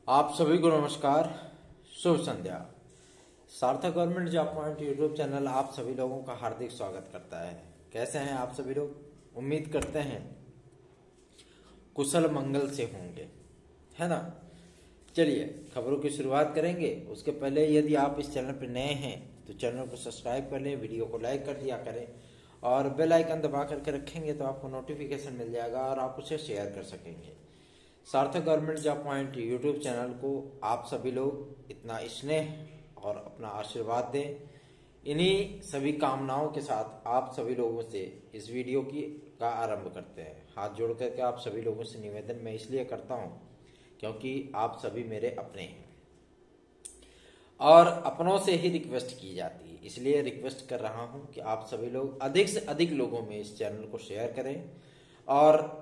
आप सभी को नमस्कार, शुभ संध्या। सार्थक government job point YouTube channel आप सभी लोगों का हार्दिक स्वागत करता है। कैसे हैं आप सभी लोग? उम्मीद करते हैं कुशल मंगल से होंगे, है ना। चलिए खबरों की शुरुआत करेंगे। उसके पहले यदि आप इस चैनल पर नए हैं तो चैनल को सब्सक्राइब कर लें, वीडियो को लाइक कर दिया करें और बेल आइकन दबा करके रखेंगे तो आपको नोटिफिकेशन मिल जाएगा और आप उसे शेयर कर सकेंगे। सार्थक government job point YouTube channel को आप सभी लोग इतना स्नेह और अपना आशीर्वाद दें। इन्हीं सभी कामनाओं के साथ आप सभी लोगों से इस वीडियो का आरंभ करते हैं। हाथ जोड़ करके आप सभी लोगों से निवेदन मैं इसलिए करता हूं क्योंकि आप सभी मेरे अपने हैं और अपनों से ही रिक्वेस्ट की जाती है, इसलिए रिक्वेस्ट कर रहा हूं कि आप सभी लोग अधिक से अधिक लोगों में इस चैनल को शेयर करें और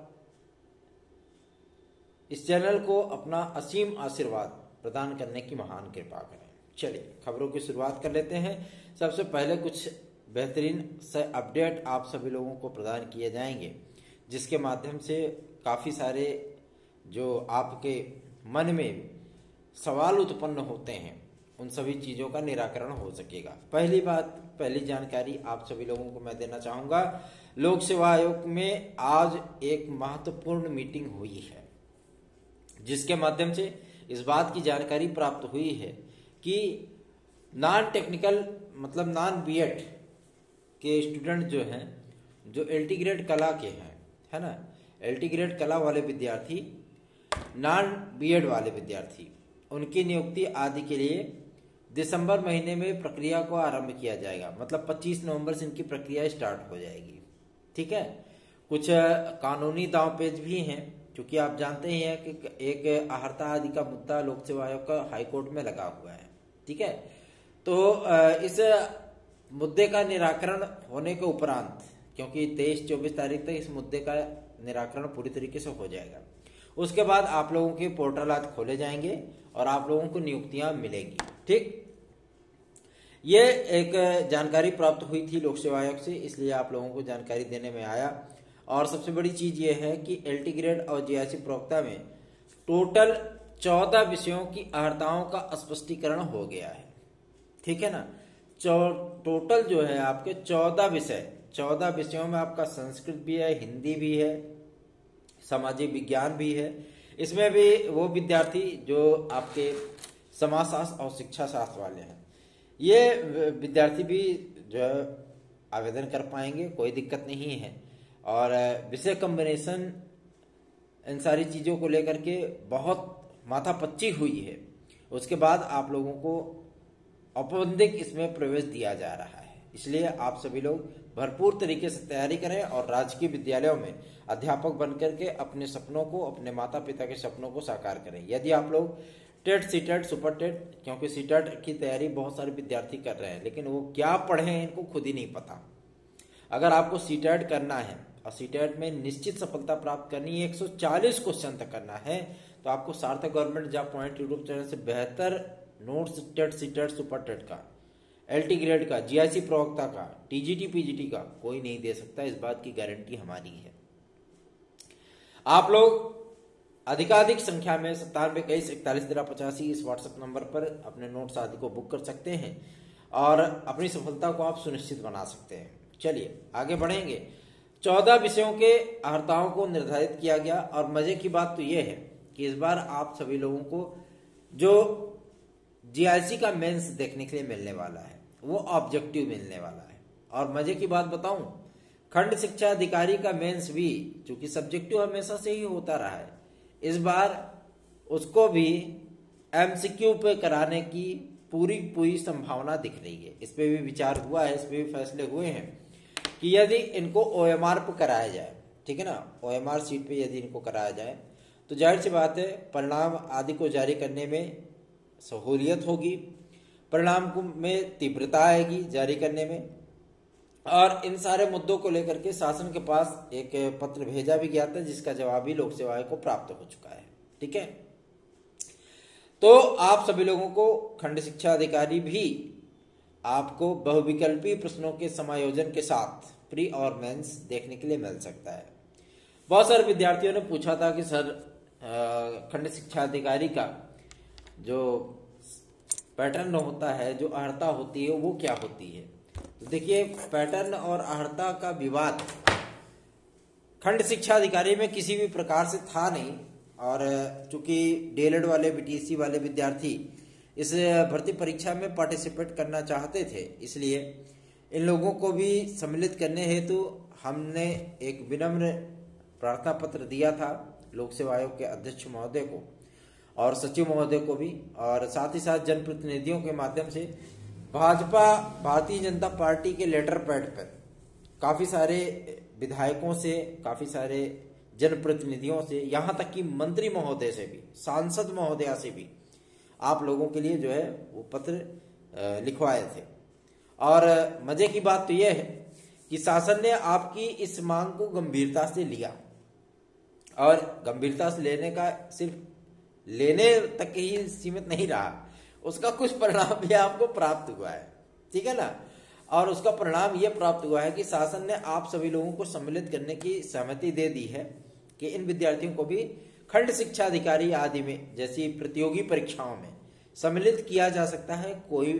इस चैनल को अपना असीम आशीर्वाद प्रदान करने की महान कृपा करें। चलिए खबरों की शुरुआत कर लेते हैं। सबसे पहले कुछ बेहतरीन से अपडेट आप सभी लोगों को प्रदान किए जाएंगे, जिसके माध्यम से काफ़ी सारे जो आपके मन में सवाल उत्पन्न होते हैं उन सभी चीज़ों का निराकरण हो सकेगा। पहली जानकारी आप सभी लोगों को मैं देना चाहूँगा। लोक सेवा आयोग में आज एक महत्वपूर्ण मीटिंग हुई है, जिसके माध्यम से इस बात की जानकारी प्राप्त हुई है कि नॉन टेक्निकल मतलब नॉन बीएड के स्टूडेंट जो हैं, जो एलटी ग्रेड कला के हैं, है ना, एलटी ग्रेड कला वाले विद्यार्थी, नॉन बीएड वाले विद्यार्थी, उनकी नियुक्ति आदि के लिए दिसंबर महीने में प्रक्रिया को आरंभ किया जाएगा। मतलब 25 नवंबर से इनकी प्रक्रिया स्टार्ट हो जाएगी। ठीक है। कुछ कानूनी दांवपेच भी हैं, क्योंकि आप जानते ही हैं कि एक आहर्ता आदि का मुद्दा लोक सेवा आयोग का हाईकोर्ट में लगा हुआ है। ठीक है। तो इस मुद्दे का निराकरण होने के उपरांत, क्योंकि 23-24 तारीख तक इस मुद्दे का निराकरण पूरी तरीके से हो जाएगा, उसके बाद आप लोगों के पोर्टल आज खोले जाएंगे और आप लोगों को नियुक्तियां मिलेंगी। ठीक, ये एक जानकारी प्राप्त हुई थी लोक सेवा आयोग से, इसलिए आप लोगों को जानकारी देने में आया। और सबसे बड़ी चीज ये है कि एलटी ग्रेड और जीआईसी प्रवक्ता में टोटल 14 विषयों की अर्हताओं का स्पष्टीकरण हो गया है। ठीक है ना। टोटल जो है आपके 14 विषयों में आपका संस्कृत भी है, हिंदी भी है, सामाजिक विज्ञान भी है। इसमें भी वो विद्यार्थी जो आपके समाजशास्त्र और शिक्षा शास्त्र वाले हैं, ये विद्यार्थी भी जो है आवेदन कर पाएंगे, कोई दिक्कत नहीं है। और विषय कॉम्बिनेशन इन सारी चीज़ों को लेकर के बहुत माथापच्ची हुई है। उसके बाद आप लोगों को औपबंधिक इसमें प्रवेश दिया जा रहा है, इसलिए आप सभी लोग भरपूर तरीके से तैयारी करें और राजकीय विद्यालयों में अध्यापक बनकर के अपने सपनों को, अपने माता पिता के सपनों को साकार करें। यदि आप लोग टेट, सीटेट, सुपर टेट, क्योंकि सीटेट की तैयारी बहुत सारे विद्यार्थी कर रहे हैं, लेकिन वो क्या पढ़े इनको खुद ही नहीं पता। अगर आपको सीटेट करना है और सीटेट में निश्चित सफलता प्राप्त करनी है, 140 क्वेश्चन तक करना है, तो आपको Sarthak government job point YouTube channel से बेहतर notes TET, CTET, super TET का, एलटी ग्रेड का, जीआईसी प्रवक्ता का, टीजीटी, पीजीटी का कोई नहीं दे सकता। इस बात की गारंटी हमारी है। आप लोग अधिकाधिक संख्या में 9721411385 इस व्हाट्सएप नंबर पर अपने नोट्स आदि को बुक कर सकते हैं और अपनी सफलता को आप सुनिश्चित बना सकते हैं। चलिए आगे बढ़ेंगे। 14 विषयों के अर्हताओं को निर्धारित किया गया और मजे की बात तो यह है कि इस बार आप सभी लोगों को जो जीआईसी का मेंस देखने के लिए मिलने वाला है वो ऑब्जेक्टिव मिलने वाला है। और मजे की बात बताऊं, खंड शिक्षा अधिकारी का मेंस भी, चूंकि सब्जेक्टिव हमेशा से ही होता रहा है, इस बार उसको भी एमसीक्यू पे कराने की पूरी संभावना दिख रही है। इस पे भी विचार हुआ है, इस पे भी फैसले हुए हैं कि यदि इनको ओएमआर पे कराया जाए, ठीक है ना, ओएमआर सीट पे यदि इनको कराया जाए तो जाहिर सी बात है परिणाम आदि को जारी करने में सहूलियत होगी, परिणाम में तीव्रता आएगी जारी करने में। और इन सारे मुद्दों को लेकर के शासन के पास एक पत्र भेजा भी गया था, जिसका जवाब भी लोक सेवा आयोग को प्राप्त हो चुका है। ठीक है। तो आप सभी लोगों को खंड शिक्षा अधिकारी भी आपको बहुविकल्पी प्रश्नों के समायोजन के साथ प्री और मेंस देखने के लिए मिल सकता है। बहुत सारे विद्यार्थियों ने पूछा था कि सर खंड शिक्षा अधिकारी का जो पैटर्न होता है, जो अर्हता होती है वो क्या होती है। तो देखिए, पैटर्न और अर्हता का विवाद खंड शिक्षा अधिकारी में किसी भी प्रकार से था नहीं, और चूंकि डीएलएड वाले, बीटीसी वाले विद्यार्थी इस भर्ती परीक्षा में पार्टिसिपेट करना चाहते थे, इसलिए इन लोगों को भी सम्मिलित करने हेतु हमने एक विनम्र प्रार्थना पत्र दिया था लोक सेवा आयोग के अध्यक्ष महोदय को और सचिव महोदय को भी, और साथ ही साथ जनप्रतिनिधियों के माध्यम से भाजपा, भारतीय जनता पार्टी के लेटर पैड पर काफी सारे विधायकों से, काफी सारे जनप्रतिनिधियों से, यहाँ तक कि मंत्री महोदय से भी, सांसद महोदया से भी आप लोगों के लिए जो है वो पत्र लिखवाए थे। और मजे की बात तो यह है कि शासन ने आपकी इस मांग को गंभीरता से लिया, और गंभीरता से लेने का सिर्फ लेने तक ही सीमित नहीं रहा, उसका कुछ परिणाम भी आपको प्राप्त हुआ है, ठीक है ना। और उसका परिणाम यह प्राप्त हुआ है कि शासन ने आप सभी लोगों को सम्मिलित करने की सहमति दे दी है कि इन विद्यार्थियों को भी खंड शिक्षा अधिकारी आदि में, जैसी प्रतियोगी परीक्षाओं में सम्मिलित किया जा सकता है, कोई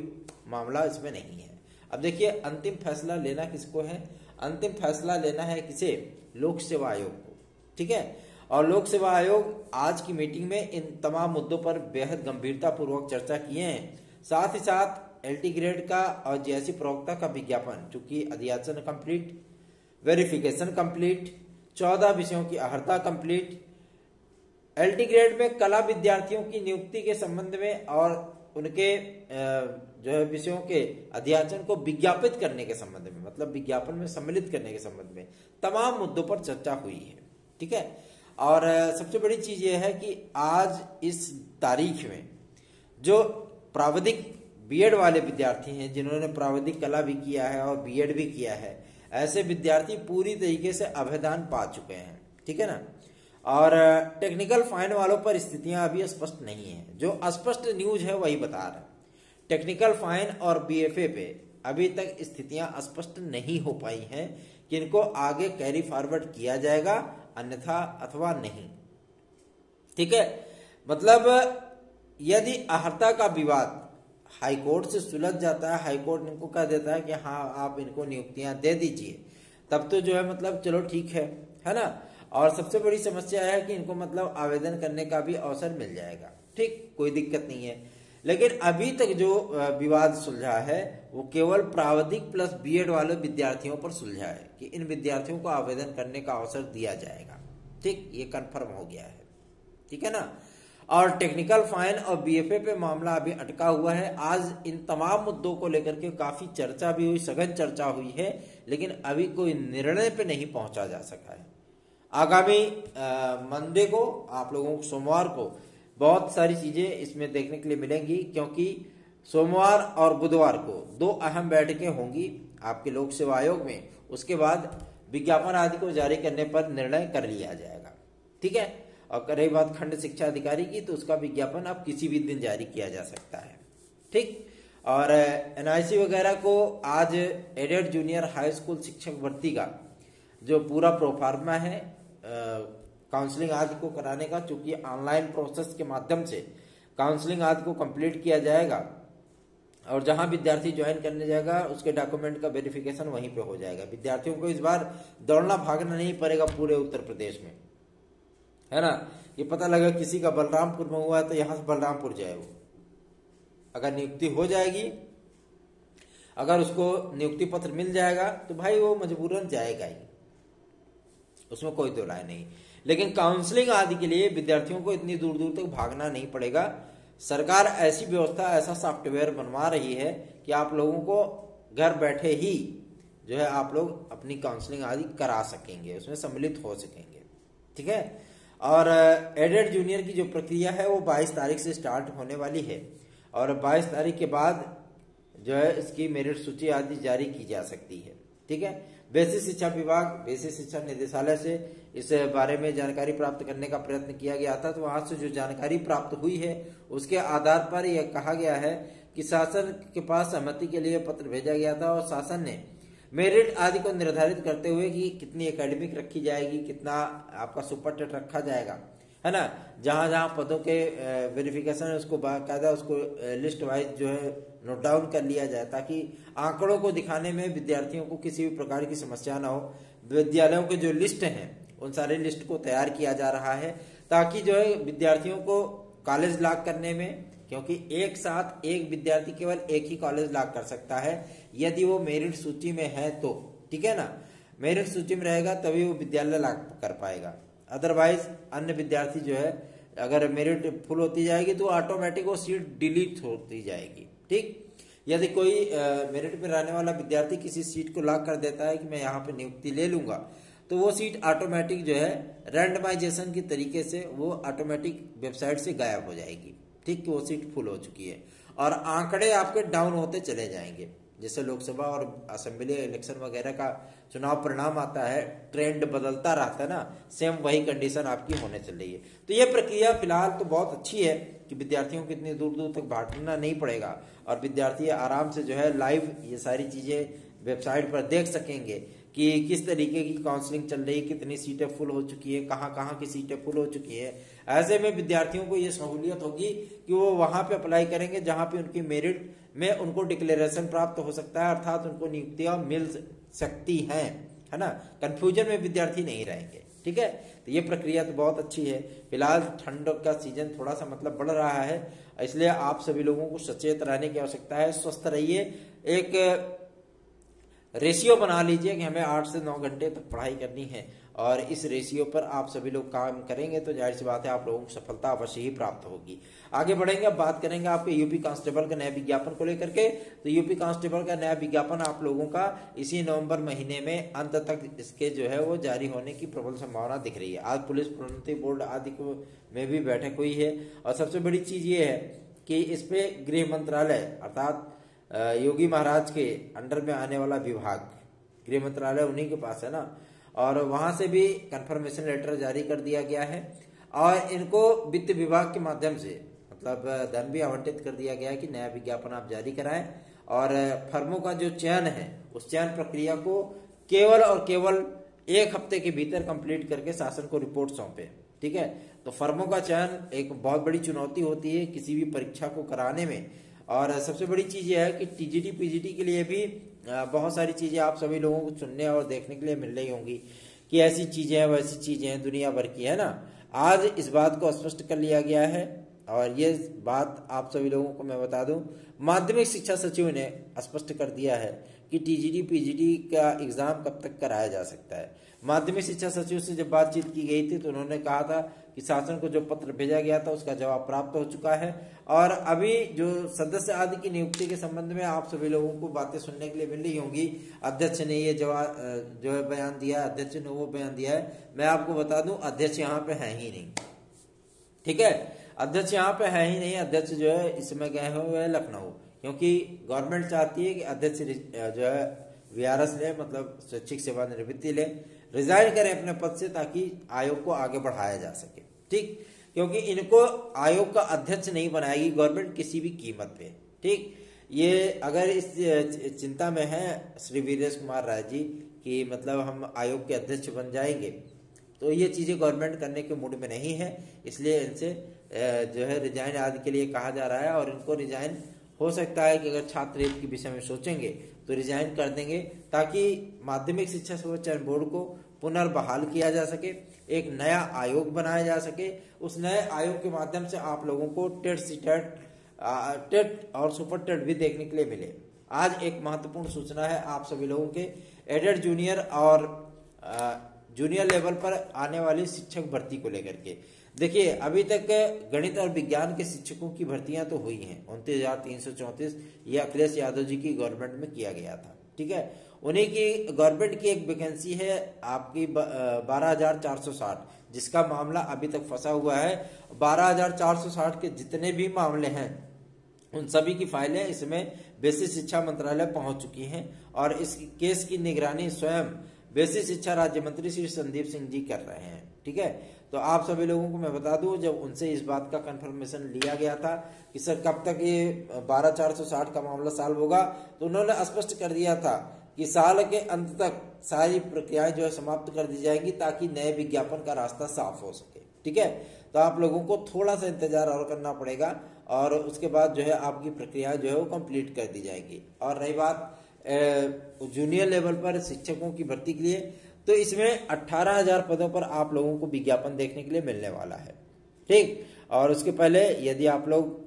मामला इसमें नहीं है। अब देखिए, अंतिम फैसला लेना किसको है? अंतिम फैसला लेना है किसे? लोक सेवा आयोग को, ठीक है। और लोक सेवा आयोग आज की मीटिंग में इन तमाम मुद्दों पर बेहद गंभीरता पूर्वक चर्चा किए हैं। साथ ही साथ एलटी ग्रेड का और जेएससी प्रवक्ता का विज्ञापन, चूंकि अध्यासन कंप्लीट, वेरिफिकेशन कंप्लीट, 14 विषयों की अर्हता कंप्लीट, एलटी ग्रेड में कला विद्यार्थियों की नियुक्ति के संबंध में और उनके जो है विषयों के अध्याचन को विज्ञापित करने के संबंध में, मतलब विज्ञापन में सम्मिलित करने के संबंध में तमाम मुद्दों पर चर्चा हुई है, ठीक है। और सबसे बड़ी चीज यह है कि आज इस तारीख में जो प्राविधिक बीएड वाले विद्यार्थी हैं, जिन्होंने प्राविधिक कला भी किया है और बीएड भी किया है, ऐसे विद्यार्थी पूरी तरीके से अभयदान पा चुके हैं, ठीक है ना। और टेक्निकल फाइन वालों पर स्थितियां अभी स्पष्ट नहीं है, जो स्पष्ट न्यूज है वही बता रहा है। टेक्निकल फाइन और बीएफए पे अभी तक स्थितियां स्पष्ट नहीं हो पाई हैं कि इनको आगे कैरी फॉरवर्ड किया जाएगा अन्यथा अथवा नहीं, ठीक है। मतलब यदि अर्हता का विवाद हाईकोर्ट से सुलझ जाता है, हाईकोर्ट इनको कह देता है कि हाँ आप इनको नियुक्तियां दे दीजिए, तब तो जो है मतलब चलो ठीक है ना। और सबसे बड़ी समस्या है कि इनको मतलब आवेदन करने का भी अवसर मिल जाएगा, ठीक, कोई दिक्कत नहीं है। लेकिन अभी तक जो विवाद सुलझा है वो केवल प्राविधिक प्लस बीएड वाले विद्यार्थियों पर सुलझा है कि इन विद्यार्थियों को आवेदन करने का अवसर दिया जाएगा, ठीक, ये कंफर्म हो गया है, ठीक है ना। और टेक्निकल फाइन और बीएफए पे मामला अभी अटका हुआ है। आज इन तमाम मुद्दों को लेकर के काफी चर्चा भी हुई, सघन चर्चा हुई है, लेकिन अभी कोई निर्णय पे नहीं पहुंचा जा सका है। आगामी मंडे को आप लोगों को, सोमवार को बहुत सारी चीजें इसमें देखने के लिए मिलेंगी, क्योंकि सोमवार और बुधवार को 2 अहम बैठकें होंगी आपके लोक सेवा आयोग में। उसके बाद विज्ञापन आदि को जारी करने पर निर्णय कर लिया जाएगा, ठीक है। और रही बात खंड शिक्षा अधिकारी की, तो उसका विज्ञापन अब किसी भी दिन जारी किया जा सकता है, ठीक। और एनआईसी वगैरह को आज एडेड जूनियर हाई स्कूल शिक्षक भर्ती का जो पूरा प्रोफार्मा है काउंसलिंग आदि को कराने का, चूंकि ऑनलाइन प्रोसेस के माध्यम से काउंसलिंग आदि को कंप्लीट किया जाएगा और जहां विद्यार्थी ज्वाइन करने जाएगा उसके डॉक्यूमेंट का वेरिफिकेशन वहीं पे हो जाएगा। विद्यार्थियों को इस बार दौड़ना भागना नहीं पड़ेगा पूरे उत्तर प्रदेश में, है ना। ये पता लगा किसी का बलरामपुर में हुआ है तो यहां से बलरामपुर जाए, वो अगर नियुक्ति हो जाएगी, अगर उसको नियुक्ति पत्र मिल जाएगा तो भाई वो मजबूरन जाएगा ही, उसमें कोई दो राय नहीं। लेकिन काउंसलिंग आदि के लिए विद्यार्थियों को इतनी दूर दूर तक भागना नहीं पड़ेगा। सरकार ऐसी व्यवस्था, ऐसा सॉफ्टवेयर बनवा रही है कि आप लोगों को घर बैठे ही जो है आप लोग अपनी काउंसलिंग आदि करा सकेंगे, उसमें सम्मिलित हो सकेंगे, ठीक है। और एडेड जूनियर की जो प्रक्रिया है वो 22 तारीख से स्टार्ट होने वाली है और 22 तारीख के बाद जो है इसकी मेरिट सूची आदि जारी की जा सकती है, ठीक है। बेसिक शिक्षा विभाग, बेसिक शिक्षा निदेशालय से इस बारे में जानकारी प्राप्त करने का प्रयत्न किया गया था, तो वहां से जो जानकारी प्राप्त हुई है उसके आधार पर यह कहा गया है कि शासन के पास सहमति के लिए पत्र भेजा गया था और शासन ने मेरिट आदि को निर्धारित करते हुए कि कितनी एकेडमिक रखी जाएगी, कितना आपका सुपर टेट रखा जाएगा, है ना। जहाँ जहाँ पदों के वेरिफिकेशन है उसको बाकायदा उसको लिस्ट वाइज जो है नोट डाउन कर लिया जाए, ताकि आंकड़ों को दिखाने में विद्यार्थियों को किसी भी प्रकार की समस्या ना हो। विद्यालयों के जो लिस्ट हैं उन सारे लिस्ट को तैयार किया जा रहा है, ताकि जो है विद्यार्थियों को कॉलेज लॉक करने में, क्योंकि एक साथ एक विद्यार्थी केवल एक ही कॉलेज लॉक कर सकता है यदि वो मेरिट सूची में है तो, ठीक है ना। मेरिट सूची में रहेगा तभी वो विद्यालय लॉक कर पाएगा, अदरवाइज अन्य विद्यार्थी जो है अगर मेरिट फुल होती जाएगी तो ऑटोमेटिक वो सीट डिलीट होती जाएगी, ठीक। यदि कोई मेरिट में रहने वाला विद्यार्थी किसी सीट को लॉक कर देता है कि मैं यहाँ पे नियुक्ति ले लूंगा, तो वो सीट ऑटोमेटिक जो है रैंडमाइजेशन के तरीके से वो ऑटोमेटिक वेबसाइट से गायब हो जाएगी, ठीक, कि वो सीट फुल हो चुकी है, और आंकड़े आपके डाउन होते चले जाएंगे। जैसे लोकसभा और असेंबली इलेक्शन वगैरह का चुनाव परिणाम आता है, ट्रेंड बदलता रहता है ना, सेम वही कंडीशन आपकी होने चल रही है। तो ये प्रक्रिया फिलहाल तो बहुत अच्छी है कि विद्यार्थियों को इतनी दूर दूर तक भागना नहीं पड़ेगा, और विद्यार्थी आराम से जो है लाइव ये सारी चीजें वेबसाइट पर देख सकेंगे कि किस तरीके की काउंसलिंग चल रही है, कितनी सीटें फुल हो चुकी है, कहाँ कहाँ की सीटें फुल हो चुकी है। ऐसे में विद्यार्थियों को ये सहूलियत होगी कि वो वहां पे अप्लाई करेंगे जहां पे उनकी मेरिट में उनको डिक्लेरेशन प्राप्त हो सकता है, अर्थात उनको नियुक्तियां मिल सकती हैं, है ना। कंफ्यूजन में विद्यार्थी नहीं रहेंगे, ठीक है। तो ये प्रक्रिया तो बहुत अच्छी है। फिलहाल ठंड का सीजन थोड़ा सा मतलब बढ़ रहा है, इसलिए आप सभी लोगों को सचेत रहने की आवश्यकता है। स्वस्थ रहिए, एक रेशियो बना लीजिए कि हमें 8 से 9 घंटे तक पढ़ाई करनी है, और इस रेशियो पर आप सभी लोग काम करेंगे तो जाहिर सी बात है आप लोगों को सफलता अवश्य ही प्राप्त होगी। आगे बढ़ेंगे, अब बात करेंगे आपके यूपी कांस्टेबल का नया विज्ञापन को लेकर के। तो यूपी कांस्टेबल का नया विज्ञापन आप लोगों का इसी नवंबर महीने में अंत तक इसके जो है वो जारी होने की प्रबल संभावना दिख रही है। आज पुलिस प्रोन्नति बोर्ड आदि में भी बैठक हुई है, और सबसे बड़ी चीज ये है कि इस पे गृह मंत्रालय अर्थात योगी महाराज के अंडर में आने वाला विभाग, गृह मंत्रालय उन्हीं के पास है ना, और वहां से भी कंफर्मेशन लेटर जारी कर दिया गया है, और इनको वित्त विभाग के माध्यम से मतलब धन भी आवंटित कर दिया गया है कि नया विज्ञापन आप जारी कराएं, और फर्मों का जो चयन है उस चयन प्रक्रिया को केवल और केवल 1 हफ्ते के भीतर कंप्लीट करके शासन को रिपोर्ट सौंपे, ठीक है। तो फर्मों का चयन एक बहुत बड़ी चुनौती होती है किसी भी परीक्षा को कराने में, और सबसे बड़ी चीज यह है कि टीजीटी पीजीटी के लिए भी बहुत सारी चीजें आप सभी लोगों को सुनने और देखने के लिए मिल रही होंगी कि ऐसी चीजें हैं वैसी चीजें हैं दुनिया भर की, है ना। आज इस बात को स्पष्ट कर लिया गया है, और ये बात आप सभी लोगों को मैं बता दूं, माध्यमिक शिक्षा सचिव ने स्पष्ट कर दिया है कि टीजीटी पीजीटी का एग्जाम कब तक कराया जा सकता है। माध्यमिक शिक्षा सचिव से जब बातचीत की गई थी तो उन्होंने कहा था कि शासन को जो पत्र भेजा गया था उसका जवाब प्राप्त हो चुका है, और अभी जो सदस्य आदि की नियुक्ति के संबंध में आप सभी लोगों को बातें सुनने के लिए मिल रही होंगी। अध्यक्ष ने ये जवाब जो है बयान दिया, अध्यक्ष ने वो बयान दिया है। मैं आपको बता दूं अध्यक्ष यहाँ पे है ही नहीं, ठीक है, अध्यक्ष यहाँ पे है ही नहीं। अध्यक्ष जो है इस समय गए हुए हैं लखनऊ, क्योंकि गवर्नमेंट चाहती है कि अध्यक्ष जो है वीआरएस ले, मतलब स्वैच्छिक सेवानिवृत्ति ले, रिजाइन करें अपने पद से, ताकि आयोग को आगे बढ़ाया जा सके, ठीक। क्योंकि इनको आयोग का अध्यक्ष नहीं बनाएगी गवर्नमेंट किसी भी कीमत पे, ठीक। ये अगर इस चिंता में है श्री वीरेश कुमार राय जी कि मतलब हम आयोग के अध्यक्ष बन जाएंगे, तो ये चीजें गवर्नमेंट करने के मूड में नहीं है, इसलिए इनसे जो है रिजाइन आदि के लिए कहा जा रहा है। और इनको रिजाइन हो सकता है कि अगर छात्र हित के विषय में सोचेंगे तो रिजाइन कर देंगे, ताकि माध्यमिक शिक्षा चयन बोर्ड को पुनर्बहाल किया जा सके, एक नया आयोग बनाया जा सके। उस नए आयोग के माध्यम से आप लोगों को टेट सीटेट टेट और सुपर टेट भी देखने के लिए मिले। आज एक महत्वपूर्ण सूचना है आप सभी लोगों के एडेड जूनियर और जूनियर लेवल पर आने वाली शिक्षक भर्ती को लेकर के। देखिए अभी तक गणित और विज्ञान के शिक्षकों की भर्तियां तो हुई हैं 29,334, ये अखिलेश यादव जी की गवर्नमेंट में किया गया था, ठीक है। उन्हीं की गवर्नमेंट की एक वैकेंसी है आपकी 12,460, जिसका मामला अभी तक फंसा हुआ है। 12,460 के जितने भी मामले हैं उन सभी की फाइलें इसमें बेसिक शिक्षा मंत्रालय पहुंच चुकी हैं, और इस केस की निगरानी स्वयं बेसिक शिक्षा राज्य मंत्री श्री संदीप सिंह जी कर रहे हैं, ठीक है। तो आप सभी लोगों को मैं बता दूं, जब उनसे इस बात का कंफर्मेशन लिया गया था कि सर कब तक ये 12,460 का मामला सॉल्व होगा, तो उन्होंने स्पष्ट कर दिया था कि साल के अंत तक सारी प्रक्रियाएं जो है समाप्त कर दी जाएंगी, ताकि नए विज्ञापन का रास्ता साफ हो सके, ठीक है। तो आप लोगों को थोड़ा सा इंतजार और करना पड़ेगा और उसके बाद जो है आपकी प्रक्रिया जो है वो कंप्लीट कर दी जाएगी। और रही बात जूनियर लेवल पर शिक्षकों की भर्ती के लिए, तो इसमें 18,000 पदों पर आप लोगों को विज्ञापन देखने के लिए मिलने वाला है। ठीक, और उसके पहले यदि आप लोग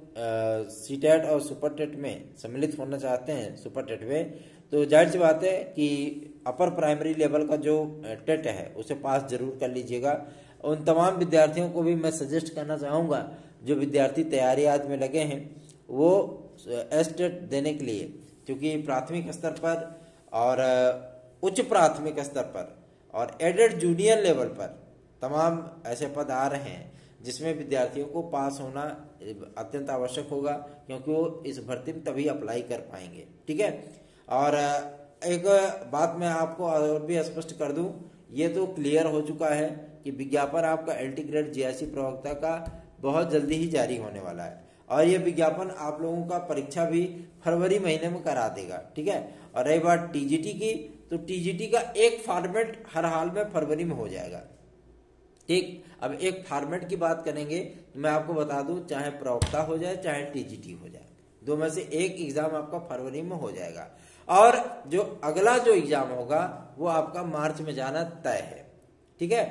सीटेट और सुपर टेट में सम्मिलित होना चाहते हैं, सुपर टेट में, तो जाहिर सी बात है कि अपर प्राइमरी लेवल का जो टेट है उसे पास जरूर कर लीजिएगा। उन तमाम विद्यार्थियों को भी मैं सजेस्ट करना चाहूँगा जो विद्यार्थी तैयारी आज में लगे हैं वो एस टेट देने के लिए, क्योंकि प्राथमिक स्तर पर और उच्च प्राथमिक स्तर पर और एडेड जूनियर लेवल पर तमाम ऐसे पद आ रहे हैं जिसमें विद्यार्थियों को पास होना अत्यंत आवश्यक होगा, क्योंकि वो इस भर्ती में तभी अप्लाई कर पाएंगे। ठीक है, और एक बात मैं आपको और भी स्पष्ट कर दूं, ये तो क्लियर हो चुका है कि विज्ञापन आपका एलटी ग्रेड जीआईसी प्रवक्ता का बहुत जल्दी ही जारी होने वाला है और ये विज्ञापन आप लोगों का परीक्षा भी फरवरी महीने में करा देगा। ठीक है, और रही बात टीजीटी की, तो टीजीटी का एक फॉर्मेट हर हाल में फरवरी में हो जाएगा। ठीक, अब एक फॉर्मेट की बात करेंगे तो मैं आपको बता दूं, चाहे प्रवक्ता हो जाए चाहे टीजीटी हो जाए, दो में से एक एग्जाम आपका फरवरी में हो जाएगा और जो अगला जो एग्जाम होगा वो आपका मार्च में जाना तय है। ठीक है,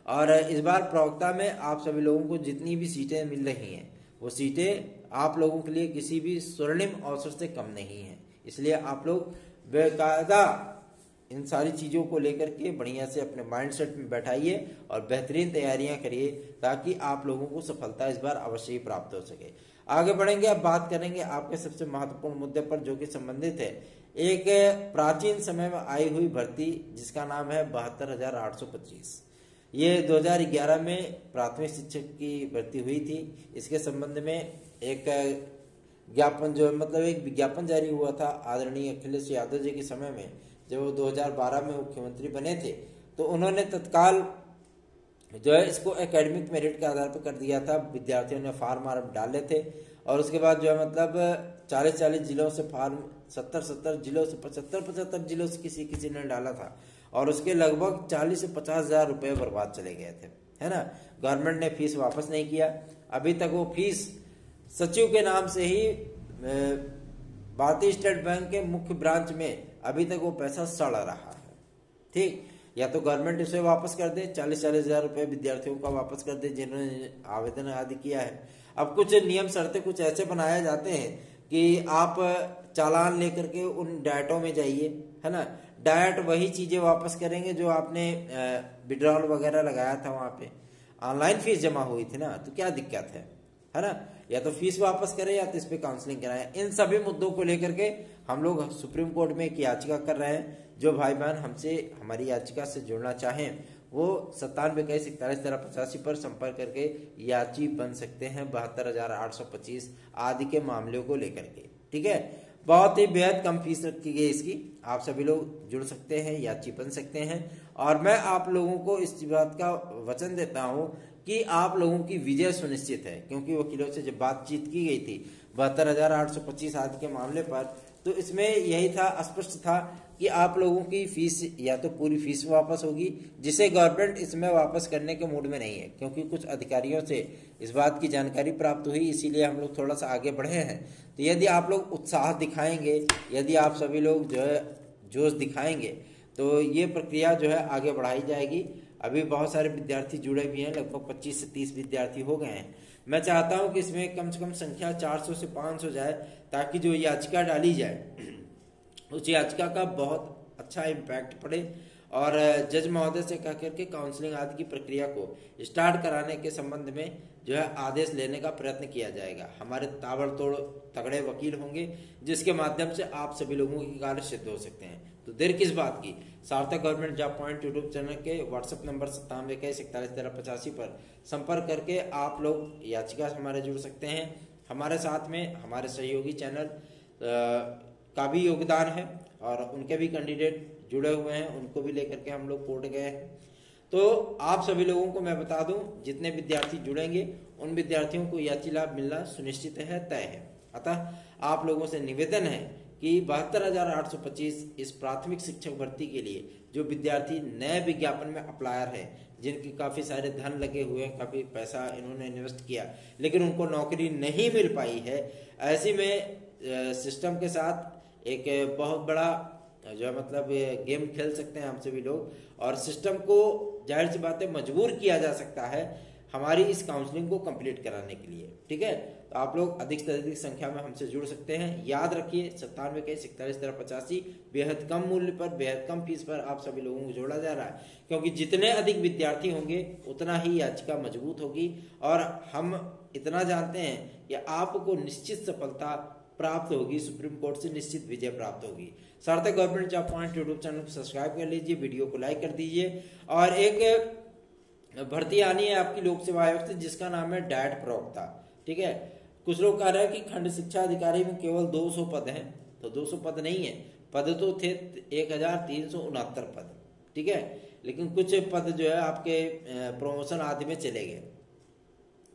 और इस बार प्रवक्ता में आप सभी लोगों को जितनी भी सीटें मिल रही हैं वो सीटें आप लोगों के लिए किसी भी स्वर्णिम अवसर से कम नहीं है, इसलिए आप लोग बेकायदा इन सारी चीज़ों को लेकर के बढ़िया से अपने माइंडसेट में बैठाइए और बेहतरीन तैयारियां करिए ताकि आप लोगों को सफलता इस बार अवश्य ही प्राप्त हो सके। आगे बढ़ेंगे, अब बात करेंगे आपके सबसे महत्वपूर्ण मुद्दे पर जो कि संबंधित है एक प्राचीन समय में आई हुई भर्ती जिसका नाम है 72,825। ये 2011 में प्राथमिक शिक्षक की भर्ती हुई थी। इसके संबंध में एक ज्ञापन जो मतलब एक विज्ञापन जारी हुआ था आदरणीय अखिलेश यादव जी के समय में, जब वो 2012 में मुख्यमंत्री बने थे, तो उन्होंने तत्काल जो है इसको एकेडमिक मेरिट के आधार पर कर दिया था। विद्यार्थियों ने फार्म वार्म डाले थे और उसके बाद जो है मतलब 40 जिलों से फार्म 70 जिलों से 75 जिलों से किसी ने डाला था और उसके लगभग 40 से 50,000 रुपये बर्बाद चले गए थे, है ना। गवर्नमेंट ने फीस वापस नहीं किया, अभी तक वो फीस सचिव के नाम से ही भारतीय स्टेट बैंक के मुख्य ब्रांच में अभी तक वो पैसा सड़ रहा है। ठीक, या तो गवर्नमेंट इसे वापस कर दे, 40,000 रुपये विद्यार्थियों का वापस कर दे जिन्होंने आवेदन आदि किया है। अब कुछ नियम शर्तें कुछ ऐसे बनाए जाते हैं कि आप चालान लेकर के उन डायटों में जाइए, है ना। डायट वही चीजें वापस करेंगे जो आपने विड्रॉल वगैरह लगाया था, वहां पे ऑनलाइन फीस जमा हुई थी ना, तो क्या दिक्कत है ना। या तो फीस वापस करें या तो इस पे काउंसलिंग कराएं। इन सभी मुद्दों को लेकर के हम लोग सुप्रीम कोर्ट में एक याचिका कर रहे हैं। जो भाई बहन हमसे हमारी याचिका से जुड़ना चाहें वो 9721411385 पर संपर्क करके याची बन सकते हैं 72,825 आदि के मामलों को लेकर के। ठीक है, बहुत ही बेहद कम फीस रखी गई इसकी, आप सभी लोग जुड़ सकते हैं, याची बन सकते हैं। और मैं आप लोगों को इस बात का वचन देता हूं कि आप लोगों की विजय सुनिश्चित है, क्योंकि वकीलों से जब बातचीत की गई थी 72,825 आदि के मामले पर, तो इसमें यही था, स्पष्ट था कि आप लोगों की फीस या तो पूरी फीस वापस होगी, जिसे गवर्नमेंट इसमें वापस करने के मूड में नहीं है, क्योंकि कुछ अधिकारियों से इस बात की जानकारी प्राप्त हुई, इसीलिए हम लोग थोड़ा सा आगे बढ़े हैं। तो यदि आप लोग उत्साह दिखाएंगे, यदि आप सभी लोग जो है जोश दिखाएंगे, तो ये प्रक्रिया जो है आगे बढ़ाई जाएगी। अभी बहुत सारे विद्यार्थी जुड़े भी हैं, लगभग 25 से 30 विद्यार्थी हो गए हैं। मैं चाहता हूं कि इसमें कम से कम संख्या 400 से 500 जाए, ताकि जो याचिका डाली जाए उस याचिका का बहुत अच्छा इम्पैक्ट पड़े और जज महोदय से कह करके काउंसलिंग आदि की प्रक्रिया को स्टार्ट कराने के संबंध में जो है आदेश लेने का प्रयत्न किया जाएगा। हमारे ताबड़तोड़ तगड़े वकील होंगे जिसके माध्यम से आप सभी लोगों के कार्य सिद्ध हो सकते हैं। तो देर किस बात की, सार्थक government job point YouTube channel के व्हाट्सएप नंबर 9721411385 पर संपर्क करके आप लोग याचिका से हमारे जुड़ सकते हैं। हमारे साथ में हमारे सहयोगी चैनल का भी योगदान है और उनके भी कैंडिडेट जुड़े हुए हैं, उनको भी लेकर के हम लोग कोर्ट गए हैं। तो आप सभी लोगों को मैं बता दूं, जितने विद्यार्थी जुड़ेंगे उन विद्यार्थियों को याची लाभ मिलना सुनिश्चित है, तय है। अतः आप लोगों से निवेदन है कि 72,825 इस प्राथमिक शिक्षक भर्ती के लिए जो विद्यार्थी नए विज्ञापन में अप्लायर है, जिनके काफ़ी सारे धन लगे हुए हैं, काफ़ी पैसा इन्होंने इन्वेस्ट किया, लेकिन उनको नौकरी नहीं मिल पाई है। ऐसे में सिस्टम के साथ एक बहुत बड़ा जो है मतलब गेम खेल सकते हैं हम सभी लोग, और सिस्टम को जाहिर सी बात है मजबूर किया जा सकता है हमारी इस काउंसलिंग को कंप्लीट कराने के लिए। ठीक है, तो आप लोग अधिक से अधिक संख्या में हमसे जुड़ सकते हैं। याद रखिए 97 बेहद कम मूल्य पर, बेहद कम फीस पर आप सभी लोगों को जोड़ा जा रहा है, क्योंकि जितने अधिक विद्यार्थी होंगे उतना ही याचिका मजबूत होगी। और हम इतना जानते हैं कि आपको निश्चित सफलता प्राप्त होगी, सुप्रीम कोर्ट से निश्चित विजय प्राप्त होगी। सार्थक government job point YouTube channel को सब्सक्राइब कर लीजिए, वीडियो को लाइक कर दीजिए। और एक भर्ती आनी है आपकी लोक सेवा आयोग से, जिसका नाम है डैट प्रवक्ता। ठीक है, कुछ लोग कह रहे हैं कि खंड शिक्षा अधिकारी में केवल 200 पद हैं, तो 200 पद नहीं है, पद तो थे 1369 पद। ठीक है, लेकिन कुछ पद जो है आपके प्रमोशन आदि में चले गए।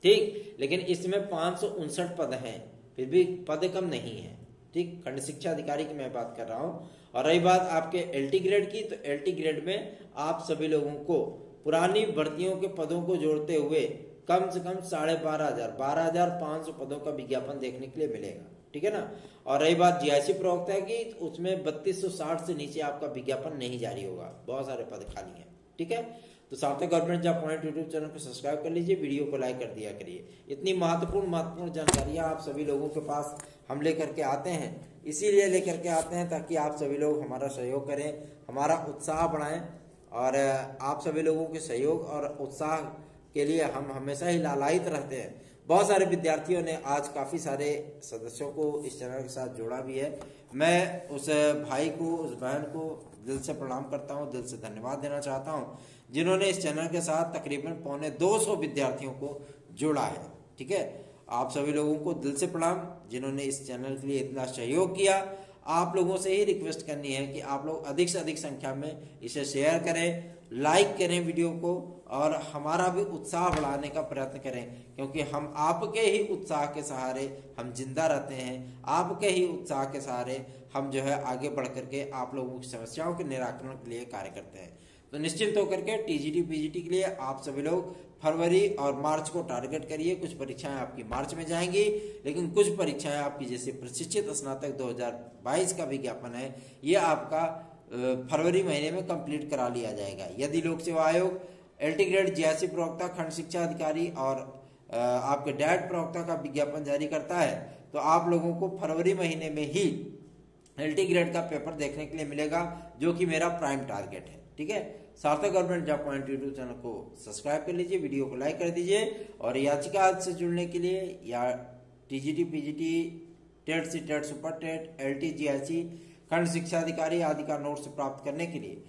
ठीक, लेकिन इसमें 559 पद हैं, फिर भी पद कम नहीं है। ठीक, खंड शिक्षा अधिकारी की मैं बात कर रहा हूं। और रही बात आपके एलटी ग्रेड की, तो एलटी ग्रेड में आप सभी लोगों को पुरानी भर्तियों के पदों को जोड़ते हुए कम से कम 12,500 पदों का विज्ञापन देखने के लिए मिलेगा। ठीक है ना। और रही बात जीआईसी प्रवक्ता की, तो उसमें 3260 से नीचे आपका विज्ञापन नहीं जारी होगा, बहुत सारे पद खाली हैं। ठीक है, तो सार्थक government job point YouTube channel को सब्सक्राइब कर लीजिए, वीडियो को लाइक कर दिया करिए। इतनी महत्वपूर्ण जानकारियां आप सभी लोगों के पास हम लेकर के आते हैं, इसीलिए लेकर के आते हैं ताकि आप सभी लोग हमारा सहयोग करें, हमारा उत्साह बढ़ाएं। और आप सभी लोगों के सहयोग और उत्साह के लिए हम हमेशा ही लालायित रहते हैं। बहुत सारे विद्यार्थियों ने आज काफ़ी सारे सदस्यों को इस चैनल के साथ जोड़ा भी है। मैं उस भाई को, उस बहन को दिल से प्रणाम करता हूं, दिल से धन्यवाद देना चाहता हूं, जिन्होंने इस चैनल के साथ तकरीबन 250 विद्यार्थियों को जोड़ा है। ठीक है, आप सभी लोगों को दिल से प्रणाम, जिन्होंने इस चैनल के लिए इतना सहयोग किया। आप लोगों से ही रिक्वेस्ट करनी है कि आप लोग अधिक से अधिक संख्या में इसे शेयर करें, लाइक करें वीडियो को, और हमारा भी उत्साह बढ़ाने का प्रयत्न करें, क्योंकि हम आपके ही उत्साह के सहारे हम जिंदा रहते हैं। आपके ही उत्साह के सहारे हम जो है आगे बढ़ करके आप लोगों की समस्याओं के निराकरण के लिए कार्य करते हैं। तो निश्चिंत होकर के टीजीटी पीजीटी के लिए आप सभी लोग फरवरी और मार्च को टारगेट करिए। कुछ परीक्षाएं आपकी मार्च में जाएंगी, लेकिन कुछ परीक्षाएं आपकी जैसे प्रशिक्षित स्नातक 2022 का विज्ञापन है, ये आपका फरवरी महीने में कंप्लीट करा लिया जाएगा। यदि लोक सेवा आयोग एलटी ग्रेड जीआईसी प्रवक्ता, खंड शिक्षा अधिकारी और आपके डैट प्रवक्ता का विज्ञापन जारी करता है, तो आप लोगों को फरवरी महीने में ही एलटी ग्रेड का पेपर देखने के लिए मिलेगा, जो कि मेरा प्राइम टारगेट है। ठीक है, सार्थक government job point YouTube channel को सब्सक्राइब कर लीजिए, वीडियो को लाइक कर दीजिए। और याचिका से जुड़ने के लिए या TGT PGT, TET CTET super TET, LT GIC, खंड शिक्षा अधिकारी आदि का नोट्स प्राप्त करने के लिए